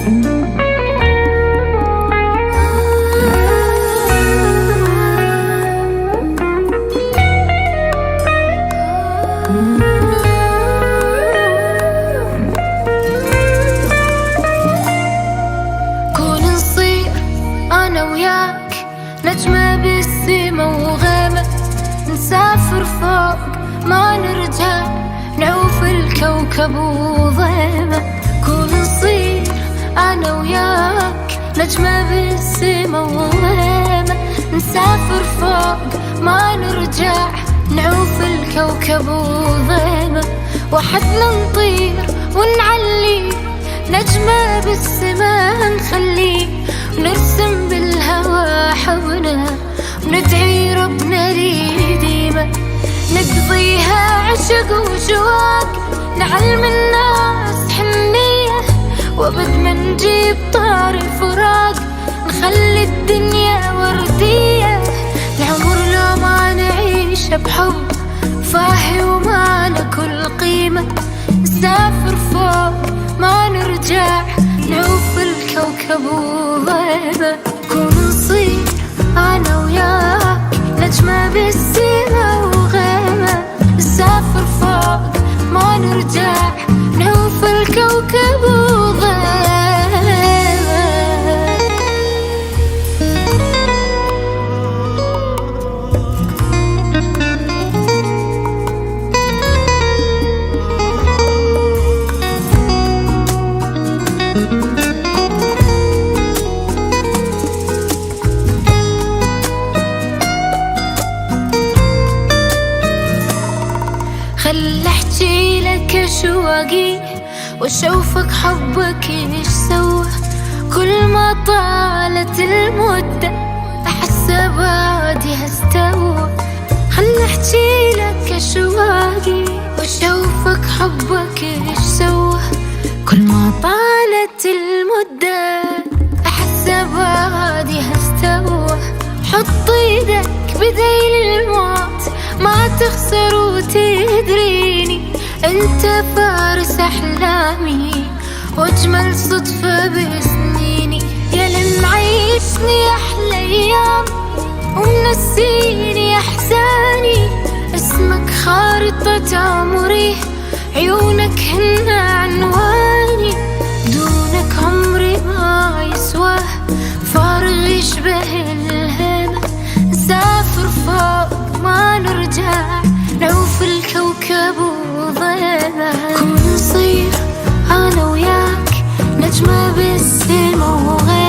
كون نصير أنا وياك نجمة بالسما وغابة، نسافر فوق ما نرجع، نعوف الكوكب وظلمة. كون نصير أنا وياك نجمة بالسما وغابة، نسافر فوق ما نرجع، نعوف الكوكب وظلمة. وحدنا نطير ونعلي، نجمة بالسما نخلي، ونرسم بالهوى حبنا، وندعي ربنا لي ديما، نقضيها عشق وشواق، نعلم الناس حنية، وابد ما نجيب طار الفراق، نخلي الدنيا وردية، العمر لو ما نعيش بحب فاهي ومانا كل قيمة، نسافر فوق ما نرجع، نعوف الكوكب وظلمة. كون نصير أنا وياك نجمة بالسما وغيمة، نسافر فوق ما نرجع، نعوف الكوكب وظلمة. خل احكي لك اشواقي، واشوفك حبك ايش سوى، كل ما طالت المدة احس بعدي هستوى. خل احكي لك اشواقي، واشوفك حبك ايش سوى، كل ما طالت المدة احس بعدي هستوى. حط ايدك بديل الموت ما تخسر وتدريني، انت فارس احلامي واجمل صدفة بسنيني، يا اللي معيشني احلى ايام ومنسيني احزاني، اسمك خارطة عمري، عيونك هن عنواني، دونك عمري ما يسواه، فارغ يشبه الهبة، نسافر فوق ما نرجع، نعوف الكوكب وظلمة. كون نصير أنا وياك نجمة بالسما وغيمة،